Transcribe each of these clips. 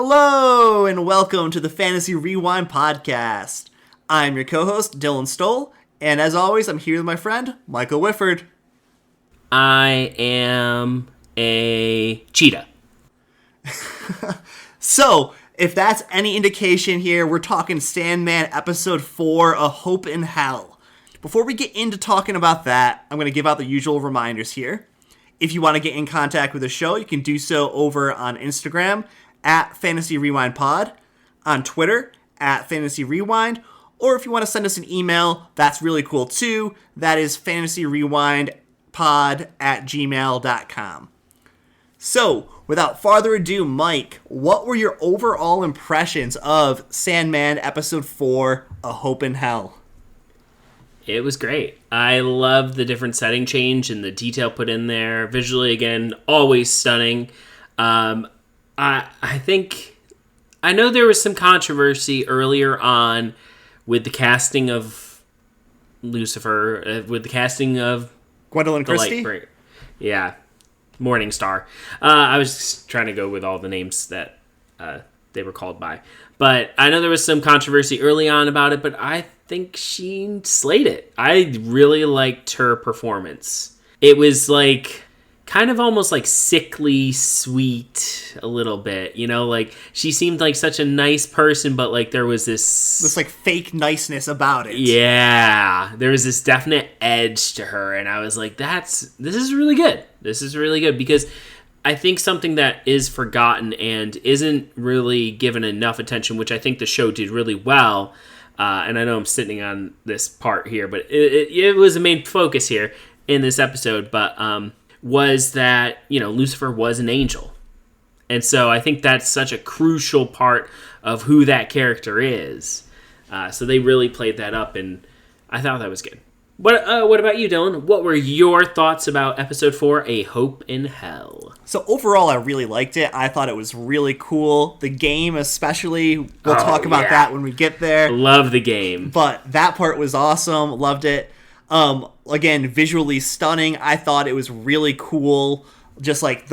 Hello, and welcome to the Fantasy Rewind podcast. I'm your co-host, Dylan Stoll, and as always, I'm here with my friend, Michael Whifford. I am a cheetah. So, if that's any indication here, we're talking Sandman Episode 4, A Hope in Hell. Before we get into talking about that, I'm going to give out the usual reminders here. If you want to get in contact with the show, you can do so over on Instagram, at Fantasy Rewind Pod, on Twitter, at Fantasy Rewind, or if you want to send us an email, that's really cool too. That is fantasyrewindpod@gmail.com. So, without further ado, Mike, what were your overall impressions of Sandman Episode 4, A Hope in Hell? It was great. I love the different setting change and the detail put in there. Visually, again, always stunning. I think... I know there was some controversy earlier on with the casting of Lucifer, with the casting of... Gwendolyn Christie? Yeah. Morningstar. I was just trying to go with all the names that they were called by. But I know there was some controversy early on about it, but I think she slayed it. I really liked her performance. It was like... kind of almost like sickly sweet a little bit, you know, like she seemed like such a nice person, but like there was this like fake niceness about it. Yeah, there was this definite edge to her, and I was like, this is really good. This is really good, because I think something that is forgotten and isn't really given enough attention, which I think the show did really well, and I know I'm sitting on this part here, but it was a main focus here in this episode, but was that, you know, Lucifer was an angel. And so I think that's such a crucial part of who that character is. So they really played that up, and I thought that was good. What about you, Dylan? What were your thoughts about Episode 4, A Hope in Hell? So overall, I really liked it. I thought it was really cool. The game especially, we'll talk about that when we get there. Love the game. But that part was awesome. Loved it. Again, visually stunning. I thought it was really cool. Just like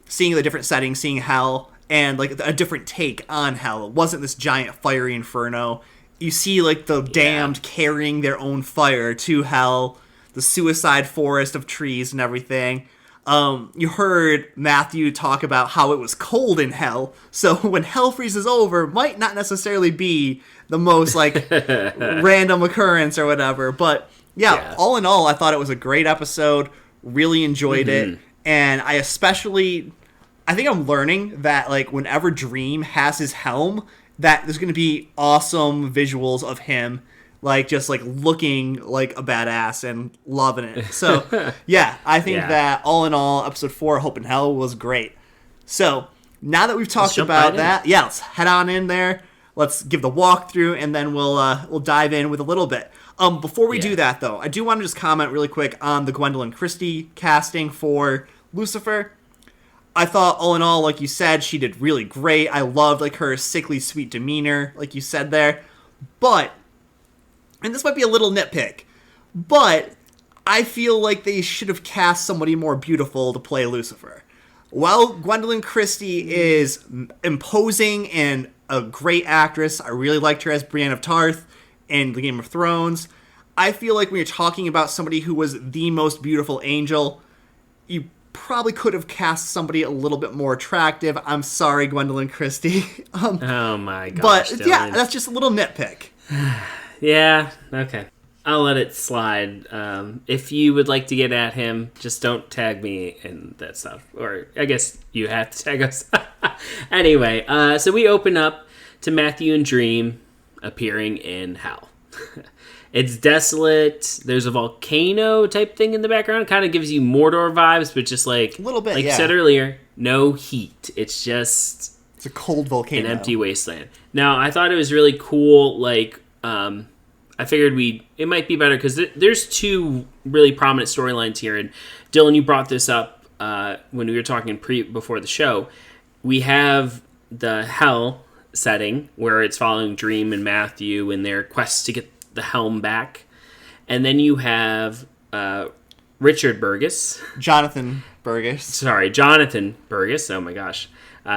seeing the different settings, seeing hell, and like a different take on hell. It wasn't this giant fiery inferno. You see like the damned carrying their own fire to hell, the suicide forest of trees and everything. You heard Matthew talk about how it was cold in hell. So when hell freezes over, might not necessarily be the most like random occurrence or whatever, but yeah, all in all, I thought it was a great episode. Really enjoyed it. And I think I'm learning that like whenever Dream has his helm, that there's going to be awesome visuals of him, like just like looking like a badass and loving it. So yeah, I think that all in all, Episode 4, Hope in Hell, was great. So now that we've talked about that, let's head on in there. Let's give the walkthrough, and then we'll dive in with a little bit. Before we do that, though, I do want to just comment really quick on the Gwendolyn Christie casting for Lucifer. I thought, all in all, like you said, she did really great. I loved like her sickly sweet demeanor, like you said there. But, and this might be a little nitpick, but I feel like they should have cast somebody more beautiful to play Lucifer. While Gwendolyn Christie is imposing and a great actress, I really liked her as Brienne of Tarth in the Game of Thrones, I feel like when you're talking about somebody who was the most beautiful angel, you probably could have cast somebody a little bit more attractive. I'm sorry, Gwendolyn Christie. Oh my gosh, but Dylan. Yeah, that's just a little nitpick. Yeah, okay. I'll let it slide. If you would like to get at him, just don't tag me and that stuff. Or I guess you have to tag us. Anyway, so we open up to Matthew and Dream appearing in hell. It's desolate. There's a volcano type thing in the background. It kind of gives you Mordor vibes, but just like a little bit, like you said earlier, no heat. It's a cold volcano, an empty wasteland. Now, I thought it was really cool. Like, I figured it might be better because there's two really prominent storylines here. And Dylan, you brought this up when we were talking before the show. We have the hell setting where it's following Dream and Matthew and their quest to get the helm back. And then you have Jonathan Burgess. Oh my gosh.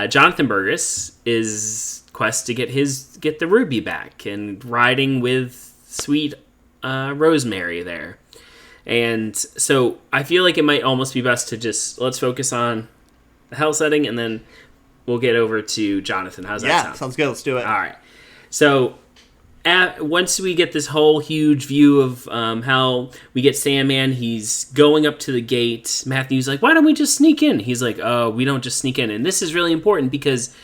Jonathan Burgess is quest to get the ruby back and riding with sweet Rosemary there. And so I feel like it might almost be best to just let's focus on the hell setting and then we'll get over to Jonathan. How's that sound? Yeah, sounds good. Let's do it. All right. So once we get this whole huge view of how we get Sandman, he's going up to the gate. Matthew's like, why don't we just sneak in? He's like, oh, we don't just sneak in. And this is really important because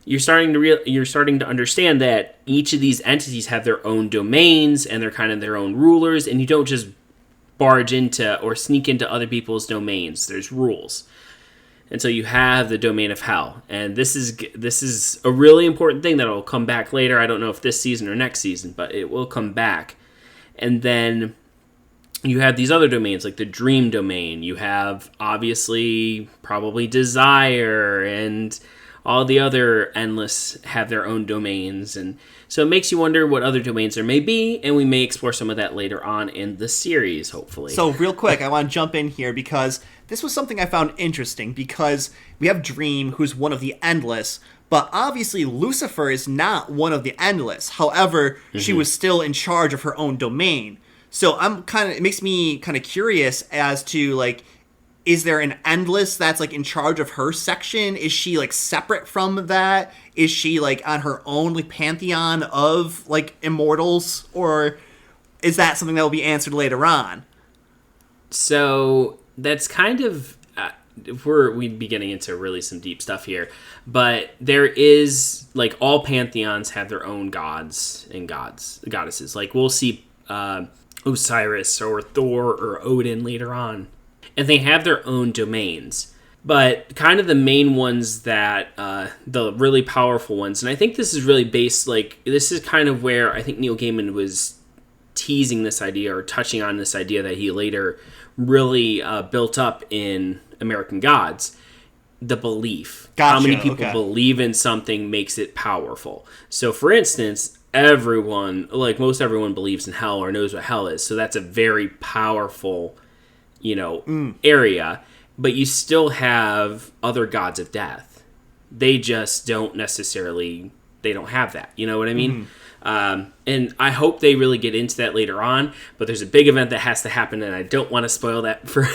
you're starting to understand that each of these entities have their own domains and they're kind of their own rulers, and you don't just barge into or sneak into other people's domains. There's rules. And so you have the domain of hell. And this is a really important thing that will come back later. I don't know if this season or next season, but it will come back. And then you have these other domains, like the dream domain. You have, obviously, probably desire, and all the other endless have their own domains. And so it makes you wonder what other domains there may be, and we may explore some of that later on in the series, hopefully. So real quick, I want to jump in here because this was something I found interesting, because we have Dream, who's one of the Endless, but obviously Lucifer is not one of the Endless. However, she was still in charge of her own domain. So it makes me kind of curious as to, like, is there an Endless that's, like, in charge of her section? Is she, like, separate from that? Is she, like, on her own, like, pantheon of, like, immortals? Or is that something that will be answered later on? So that's kind of we'd be getting into really some deep stuff here, but there is, like, all pantheons have their own gods and goddesses. Like, we'll see Osiris or Thor or Odin later on, and they have their own domains. But kind of the main ones that the really powerful ones, and I think this is really based, like, this is kind of where I think Neil Gaiman was teasing this idea or touching on this idea that he later really built up in American Gods, the belief. Gotcha, how many people believe in something makes it powerful. So, for instance, most everyone believes in hell or knows what hell is. So that's a very powerful, area. But you still have other gods of death. They just don't necessarily, they don't have that. You know what I mean? And I hope they really get into that later on, but there's a big event that has to happen, and I don't want to spoil that for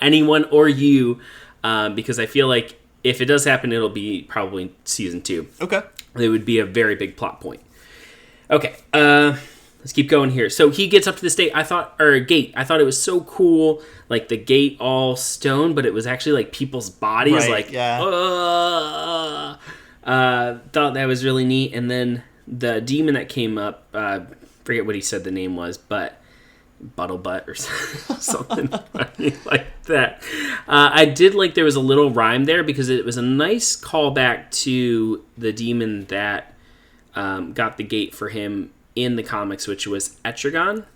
anyone or you, because I feel like if it does happen, it'll be probably season 2. Okay. It would be a very big plot point. Okay, let's keep going here. So he gets up to this gate. I thought it was so cool, like the gate all stone, but it was actually like people's bodies, right, yeah. Thought that was really neat. And then the demon that came up, forget what he said the name was, but Buttlebutt or something like that. I did like there was a little rhyme there because it was a nice callback to the demon that got the gate for him in the comics, which was Etrigan,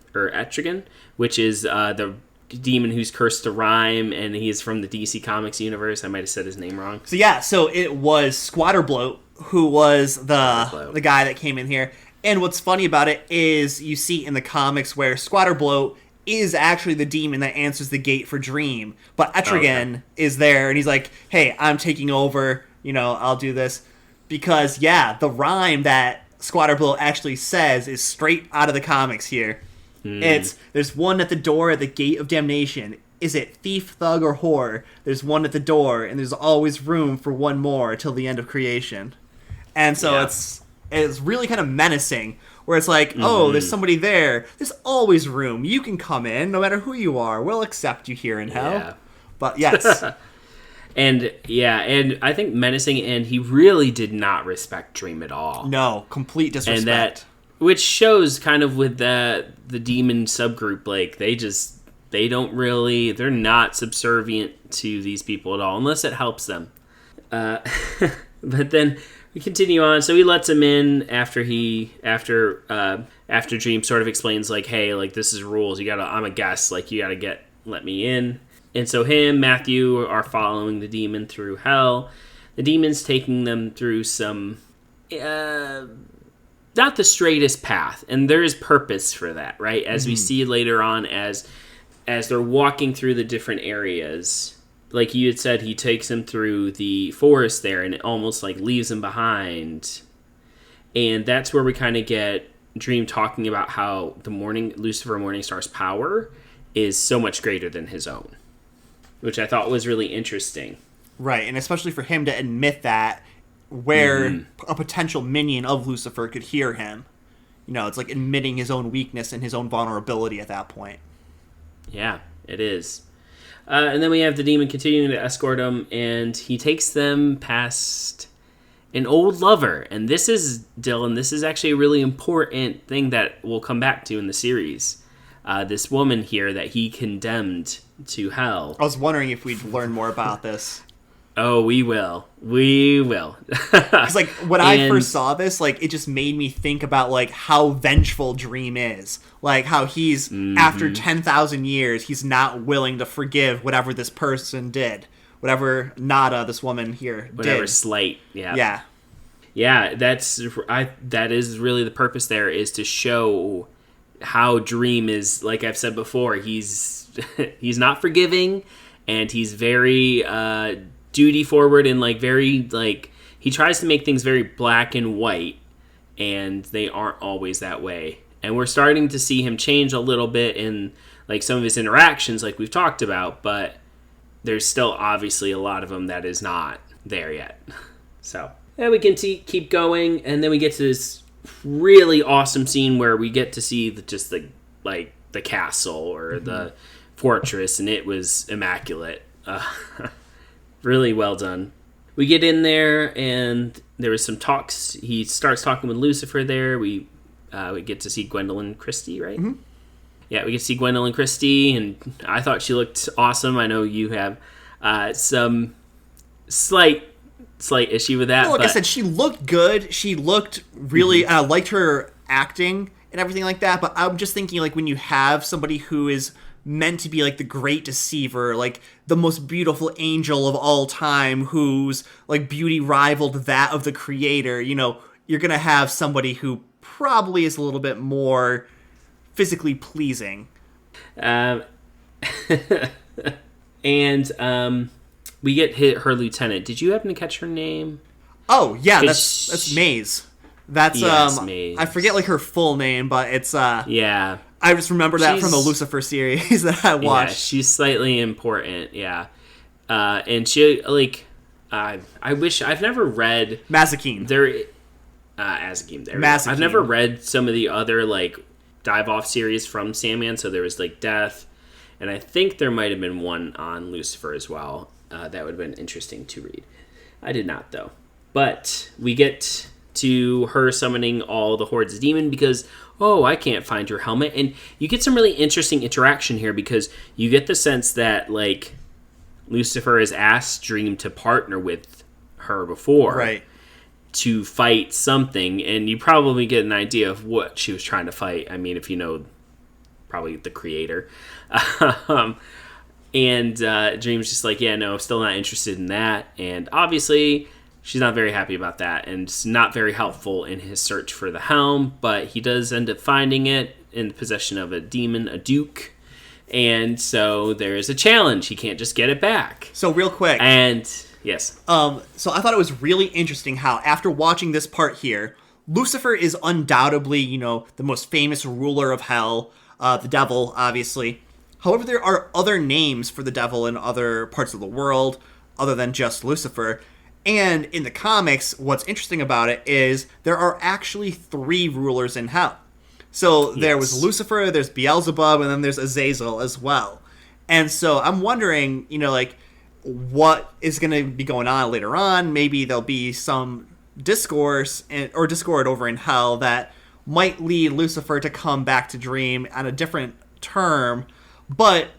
which is the demon who's cursed to rhyme, and he's from the DC Comics universe. I might have said his name wrong. So it was Squatterbloat who was the guy that came in here. And what's funny about it is you see in the comics where Squatterbloat is actually the demon that answers the gate for Dream, but Etrigan is there, and he's like, hey, I'm taking over, I'll do this. Because, the rhyme that Squatterbloat actually says is straight out of the comics here. There's one at the door at the gate of damnation. Is it thief, thug, or whore? There's one at the door, and there's always room for one more till the end of creation. And so it's really kind of menacing, where it's like, oh, there's somebody there. There's always room. You can come in, no matter who you are. We'll accept you here in hell. Yeah. But yes. And I think menacing, and he really did not respect Dream at all. No, complete disrespect. And that, which shows kind of with the demon subgroup, like they're not subservient to these people at all, unless it helps them. But then we continue on. So he lets him in after Dream sort of explains, like, hey, like, this is rules. I'm a guest. Like, you gotta let me in. And so Matthew are following the demon through hell. The demon's taking them through some, not the straightest path. And there is purpose for that, right? As we see later on, as they're walking through the different areas, like you had said, he takes him through the forest there, and it almost like leaves him behind. And that's where we kind of get Dream talking about how Lucifer Morningstar's power is so much greater than his own, which I thought was really interesting. Right, and especially for him to admit that, where a potential minion of Lucifer could hear him. You know, it's like admitting his own weakness and his own vulnerability at that point. Yeah, it is. And then we have the demon continuing to escort him, and he takes them past an old lover. And this is, Dylan, this is actually a really important thing that we'll come back to in the series. This woman here that he condemned to hell. I was wondering if we'd learn more about this. Oh, we will. We will. Because, like, when I first saw this, like, it just made me think about, like, how vengeful Dream is. Like, how he's, after 10,000 years, he's not willing to forgive whatever this person did. Whatever Nada, this woman here, whatever did. slight. Yeah. Yeah. Yeah, that is really the purpose there, is to show how Dream is, like I've said before, he's not forgiving, and he's very duty forward, and like very, like, he tries to make things very black and white, and they aren't always that way. And we're starting to see him change a little bit in like some of his interactions, like we've talked about, but there's still obviously a lot of them that is not there yet. So yeah, we can keep going, and then we get to this really awesome scene where we get to see the castle or the fortress, and it was immaculate. Really well done. We get in there, and there was some talks. He starts talking with Lucifer there. We get to see Gwendolyn Christie, right? Mm-hmm. Yeah, we get to see Gwendolyn Christie, and I thought she looked awesome. I know you have some slight issue with that. Well, like I said, she looked good. She looked really... I liked her acting and everything like that, but I'm just thinking, like, when you have somebody who is meant to be like the great deceiver, like the most beautiful angel of all time, whose like beauty rivaled that of the creator, you know, you're gonna have somebody who probably is a little bit more physically pleasing. And we get her lieutenant. Did you happen to catch her name? Oh yeah, that's Maze. That's yes, Maze. I forget like her full name, but it's yeah. I just remember that from the Lucifer series that I watched. Yeah, she's slightly important, yeah. And she, like, I wish... I've never read... Mazikeen. Azakeen, there. Mazikeen. I've never read some of the other, like, dive-off series from Sandman, so there was, like, Death, and I think there might have been one on Lucifer as well. That would have been interesting to read. I did not, though. But we get to her summoning all the hordes of demon because... oh, I can't find your helmet. And you get some really interesting interaction here because you get the sense that, like, Lucifer has asked Dream to partner with her before. Right. To fight something, and you probably get an idea of what she was trying to fight. I mean, if you know, probably the creator. And Dream's just like, yeah, no, still not interested in that. And obviously... she's not very happy about that, and it's not very helpful in his search for the helm, but he does end up finding it in the possession of a demon, a duke, and so there is a challenge. He can't just get it back. So real quick. And, yes. So I thought it was really interesting how, after watching this part here, Lucifer is undoubtedly, you know, the most famous ruler of hell, the devil, obviously. However, there are other names for the devil in other parts of the world, other than just Lucifer. And in the comics, what's interesting about it is there are actually 3 rulers in hell. So there was Lucifer, there's Beelzebub, and then there's Azazel as well. And so I'm wondering, you know, like, what is going to be going on later on? Maybe there'll be some discord over in hell that might lead Lucifer to come back to Dream on a different term. But,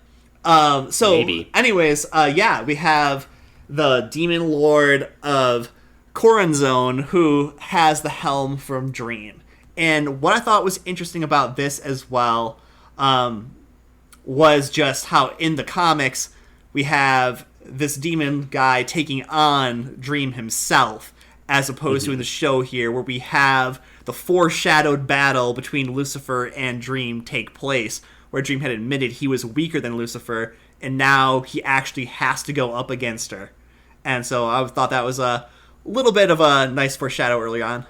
maybe. Anyways, we have... the demon lord of Corazon, who has the helm from Dream. And what I thought was interesting about this as well was just how in the comics we have this demon guy taking on Dream himself, as opposed to in the show here, where we have the foreshadowed battle between Lucifer and Dream take place, where Dream had admitted he was weaker than Lucifer, and now he actually has to go up against her. And so I thought that was a little bit of a nice foreshadow early on.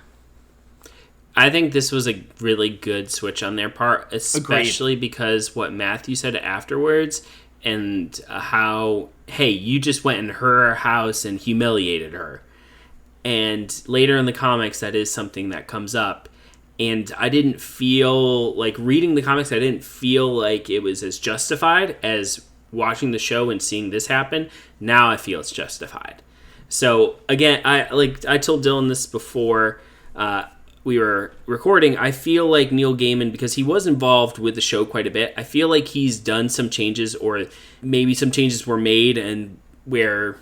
I think this was a really good switch on their part, especially because what Matthew said afterwards, and how, hey, you just went in her house and humiliated her. And later in the comics, that is something that comes up. And I didn't feel like reading the comics, I didn't feel like it was as justified as watching the show and seeing this happen. Now I feel it's justified. So again, I told Dylan this before we were recording. I feel like Neil Gaiman, because he was involved with the show quite a bit, I feel like he's done some changes, or maybe some changes were made, and where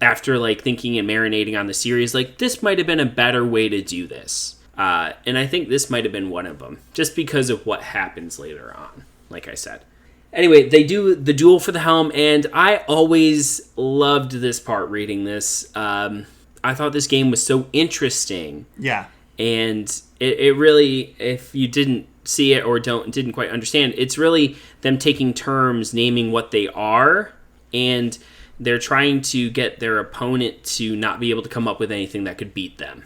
after like thinking and marinating on the series, like this might have been a better way to do this. And I think this might have been one of them, just because of what happens later on, like I said. Anyway, they do the duel for the helm, and I always loved this part reading this. I thought this game was so interesting. Yeah. And it really, if you didn't see it or didn't quite understand, it's really them taking terms, naming what they are, and they're trying to get their opponent to not be able to come up with anything that could beat them.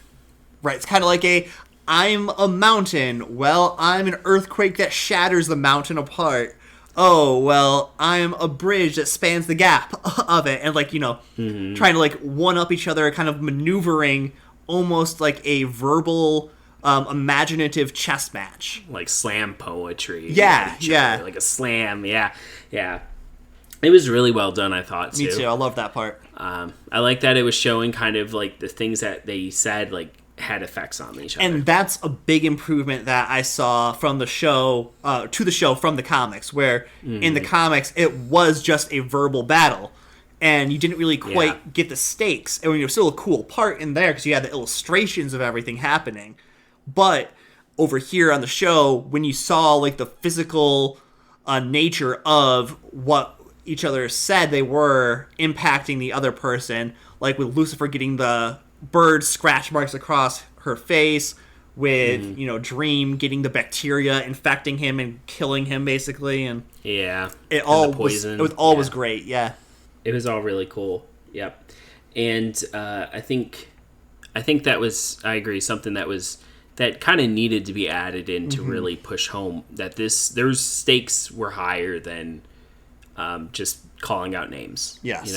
Right, it's kind of like I'm a mountain. Well, I'm an earthquake that shatters the mountain apart. Oh, well, I'm a bridge that spans the gap of it. And, like, trying to, like, one-up each other, kind of maneuvering almost like a verbal, imaginative chess match. Like slam poetry. Yeah, yeah. Like a slam, yeah. It was really well done, I thought, too. Me too, I love that part. I like that it was showing kind of, like, the things that they said, like, had effects on each other. And that's a big improvement that I saw from the show, to the show from the comics, where in the comics it was just a verbal battle, and you didn't really quite get the stakes. And it was still a cool part in there because you had the illustrations of everything happening. But over here on the show, when you saw like the physical nature of what each other said they were impacting the other person, like with Lucifer getting the bird scratch marks across her face, with Dream getting the bacteria infecting him and killing him basically, and it all was great. It was all really cool. Yep. And I think that was, I agree, something that kind of needed to be added in to really push home that their stakes were higher than just calling out names. Yes.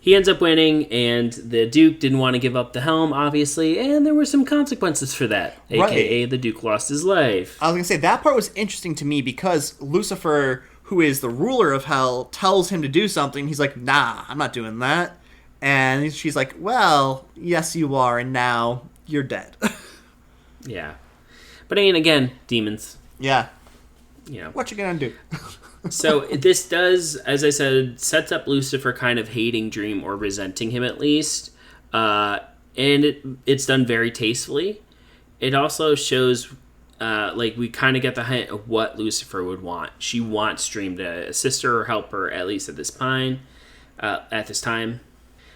He ends up winning, and the Duke didn't want to give up the helm, obviously, and there were some consequences for that, a.k.a. the Duke lost his life. I was going to say, that part was interesting to me because Lucifer, who is the ruler of hell, tells him to do something. He's like, nah, I'm not doing that. And she's like, well, yes, you are, and now you're dead. Yeah. But I mean, again, demons. Yeah. What you gonna do? So this does, as I said, sets up Lucifer kind of hating Dream, or resenting him at least. And it's done very tastefully. It also shows, like, we kind of get the hint of what Lucifer would want. She wants Dream to assist her or help her, at least at this time.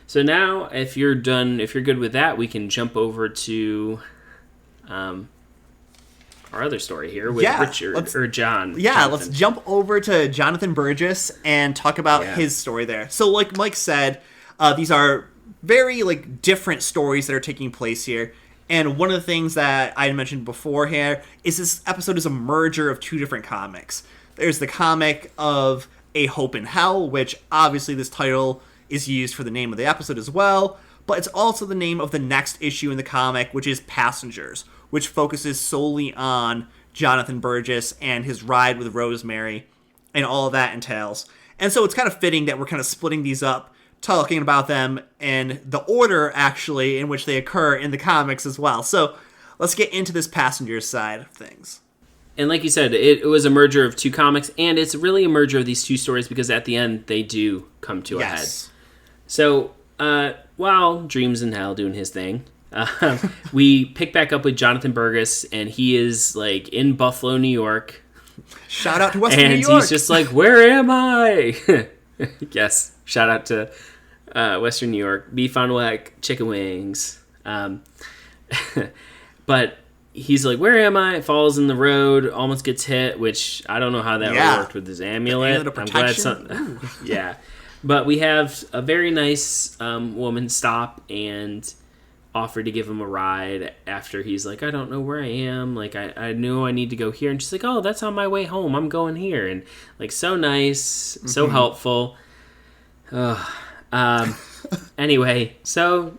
So now, if you're good with that, we can jump over to our other story here with Richard or John. Yeah, Jonathan. Let's jump over to Jonathan Burgess and talk about his story there. So, like Mike said, these are very like different stories that are taking place here. And one of the things that I mentioned before here is this episode is a merger of two different comics. There's the comic of A Hope in Hell, which obviously this title is used for the name of the episode as well, but it's also the name of the next issue in the comic, which is Passengers, which focuses solely on Jonathan Burgess and his ride with Rosemary and all that entails. And so it's kind of fitting that we're kind of splitting these up, talking about them in the order, actually, in which they occur in the comics as well. So let's get into this Passengers side of things. And like you said, it was a merger of two comics, and it's really a merger of these two stories because at the end, they do come to a head. So while Dream's in hell doing his thing, we pick back up with Jonathan Burgess, and he is like in Buffalo, New York. Shout out to Western New York. And he's just like, where am I? Yes, shout out to Western New York. Beef on whack, chicken wings. But he's like, where am I? Falls in the road, almost gets hit, which I don't know how that worked with his amulet. Of I'm glad yeah. But we have a very nice woman stop and offer to give him a ride after he's like, I don't know where I am. Like, I know I need to go here. And she's like, oh, that's on my way home. I'm going here. And, like, so nice, so helpful. Anyway, so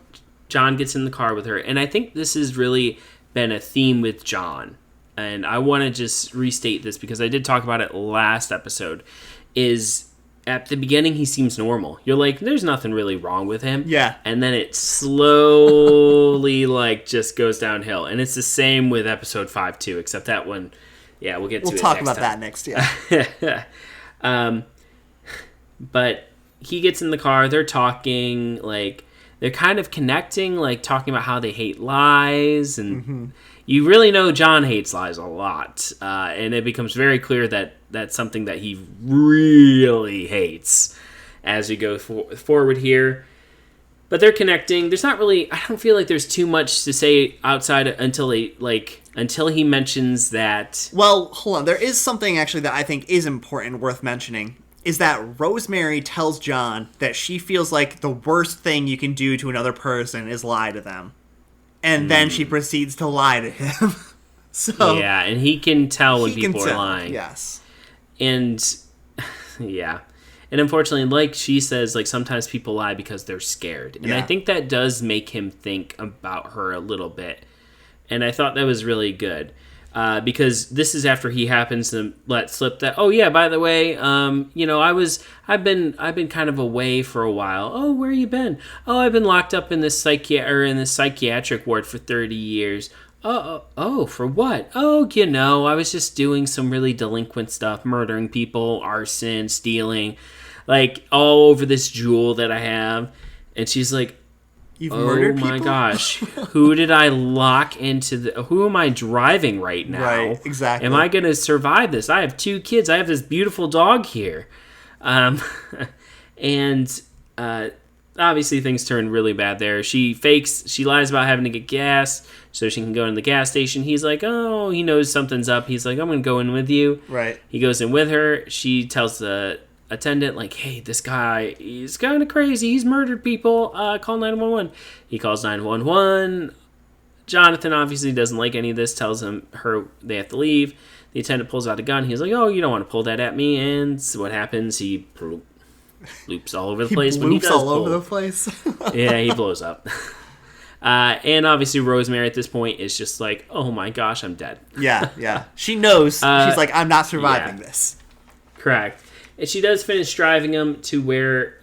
John gets in the car with her. And I think this has really been a theme with John. And I want to just restate this because I did talk about it last episode, is at the beginning, he seems normal. You're like, there's nothing really wrong with him. Yeah. And then it slowly, like, just goes downhill. And it's the same with episode 5, too, except that one, yeah, we'll get to it next time. We'll talk about that next, yeah. But he gets in the car, they're talking, like, they're kind of connecting, like, talking about how they hate lies, and you really know John hates lies a lot. And it becomes very clear that that's something that he really hates as we go forward here. But they're connecting. There's not really, I don't feel like there's too much to say outside until he mentions that. Well, hold on. There is something actually that I think is important, worth mentioning, is that Rosemary tells John that she feels like the worst thing you can do to another person is lie to them. And then she proceeds to lie to him. So yeah, and he can tell when people are lying. Yes. And yeah. And unfortunately, like she says, like sometimes people lie because they're scared. And I think that does make him think about her a little bit. And I thought that was really good. Because this is after he happens to let slip that, oh yeah, by the way, you know, I've been kind of away for a while. Oh, where you been? Oh, I've been locked up in this psychiatric ward for 30 years. Oh, for what? Oh, you know, I was just doing some really delinquent stuff, murdering people, arson, stealing, like all over this jewel that I have. And she's like, You've murdered people? Oh my gosh. Who did I lock into who am I driving right now? Right, exactly. Am I going to survive this? I have 2 kids. I have this beautiful dog here. And obviously things turn really bad there. She lies about having to get gas so she can go in the gas station. He's like, oh, he knows something's up. He's like, I'm going to go in with you. Right. He goes in with her. She tells the attendant, like, hey, this guy, he's kind of crazy. He's murdered people. Call 911. He calls 911. Jonathan obviously doesn't like any of this, tells her they have to leave. The attendant pulls out a gun. He's like, oh, you don't want to pull that at me. And so what happens? He loops all over the place. Over the place. Yeah, he blows up. And obviously Rosemary at this point is just like, oh my gosh, I'm dead. Yeah. She knows. She's like, I'm not surviving this. Correct. And she does finish driving him to where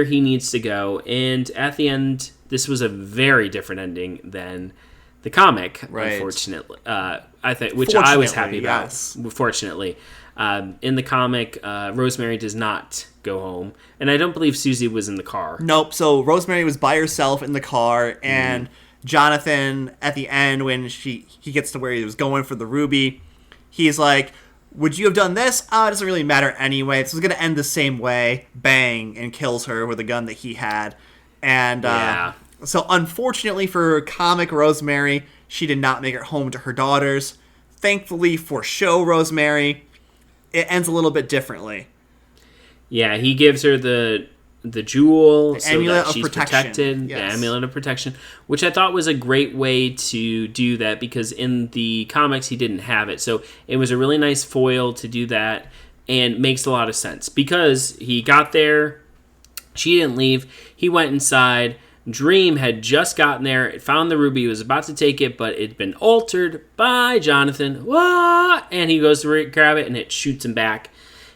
he needs to go. And at the end, this was a very different ending than the comic, unfortunately. I think, which I was happy about. Yes. Fortunately, in the comic, Rosemary does not go home, and I don't believe Susie was in the car. Nope. So Rosemary was by herself in the car, and Jonathan, at the end, when he gets to where he was going for the ruby, he's like, would you have done this? It doesn't really matter anyway. This was going to end the same way. Bang, and kills her with a gun that he had. And so unfortunately for comic Rosemary, she did not make it home to her daughters. Thankfully for show Rosemary, it ends a little bit differently. Yeah, he gives her the jewel, the so amulet that she's of protected. Yes. The amulet of protection, which I thought was a great way to do that because in the comics he didn't have it. So it was a really nice foil to do that and makes a lot of sense because he got there, she didn't leave, he went inside, Dream had just gotten there, found the ruby, was about to take it, but it'd been altered by Jonathan. Wah! And he goes to grab it and it shoots him back,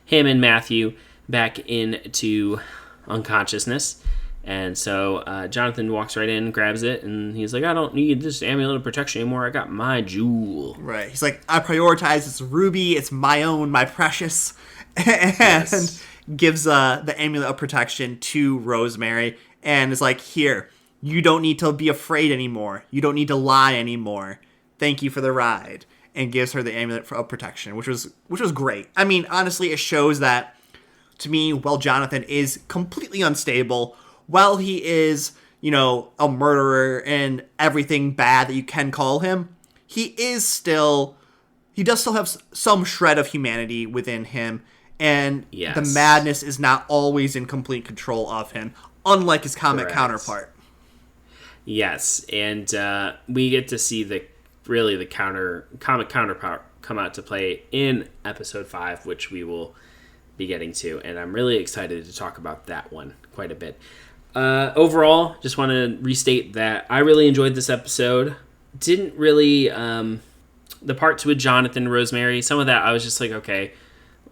him and Matthew, back into unconsciousness. And so Jonathan walks right in, grabs it, and he's like, I don't need this amulet of protection anymore. I got my jewel. Right. He's like, I prioritize this ruby. It's my own, my precious. And gives the amulet of protection to Rosemary and is like, here, you don't need to be afraid anymore. You don't need to lie anymore. Thank you for the ride. And gives her the amulet of protection, which was great. I mean, honestly, it shows that, to me, while Jonathan is completely unstable, while he is, a murderer and everything bad that you can call him, he does still have some shred of humanity within him, and the madness is not always in complete control of him, unlike his comic counterpart. Yes, and we get to see the comic counterpart come out to play in episode 5, which we will be getting to, and I'm really excited to talk about that one quite a bit. Overall, just want to restate that I really enjoyed this episode. Didn't really the parts with Jonathan and Rosemary, some of that I was just like, okay,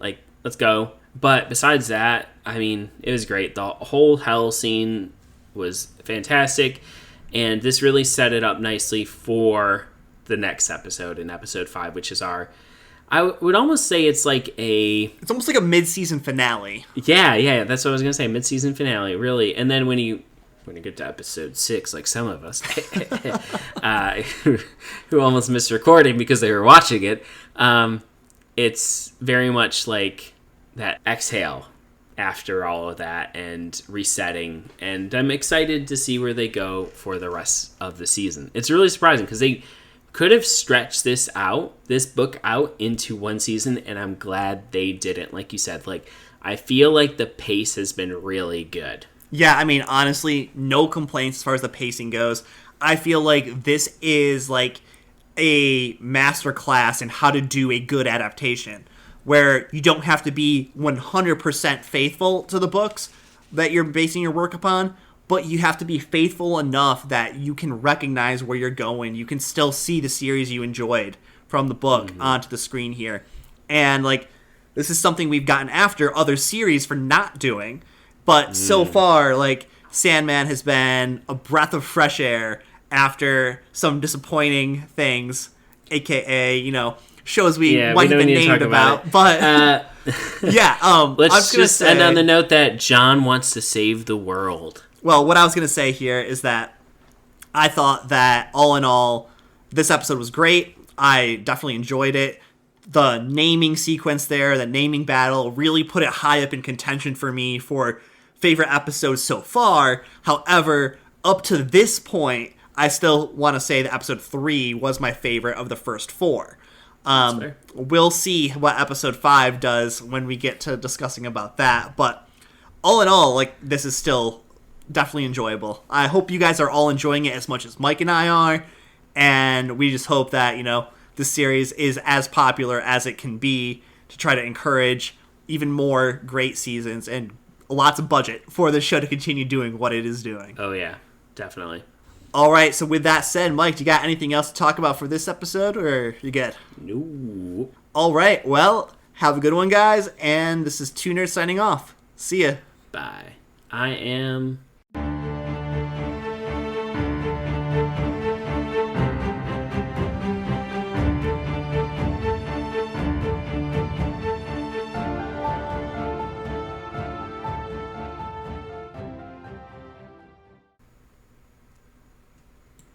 like, let's go. But besides that, I mean, it was great. The whole hell scene was fantastic, and this really set it up nicely for the next episode, in episode 5, which is I would almost say it's almost like a mid-season finale. Yeah, that's what I was going to say, mid-season finale, really. And then when you get to episode 6, like some of us, who almost missed recording because they were watching it, it's very much like that exhale after all of that and resetting. And I'm excited to see where they go for the rest of the season. It's really surprising because they could have stretched this book out into one season, and I'm glad they didn't. Like you said, I feel like the pace has been really good. Yeah, I mean, honestly, no complaints as far as the pacing goes. I feel like this is like a masterclass in how to do a good adaptation, where you don't have to be 100% faithful to the books that you're basing your work upon, but you have to be faithful enough that you can recognize where you're going. You can still see the series you enjoyed from the book onto the screen here. And, this is something we've gotten after other series for not doing. But so far, Sandman has been a breath of fresh air after some disappointing things, a.k.a., shows we might have been named about. But, let's just end on the note that John wants to save the world. Well, what I was going to say here is that I thought that, all in all, this episode was great. I definitely enjoyed it. The naming sequence there, the naming battle, really put it high up in contention for me for favorite episodes so far. However, up to this point, I still want to say that episode 3 was my favorite of the first 4. We'll see what episode 5 does when we get to discussing about that. But all in all, this is still definitely enjoyable. I hope you guys are all enjoying it as much as Mike and I are, and we just hope that this series is as popular as it can be to try to encourage even more great seasons and lots of budget for the show to continue doing what it is doing. Oh yeah, definitely. All right, so with that said, Mike, do you got anything else to talk about for this episode, or you good? No. All right, well, have a good one, guys, and this is Two Nerds signing off. See ya. Bye. I am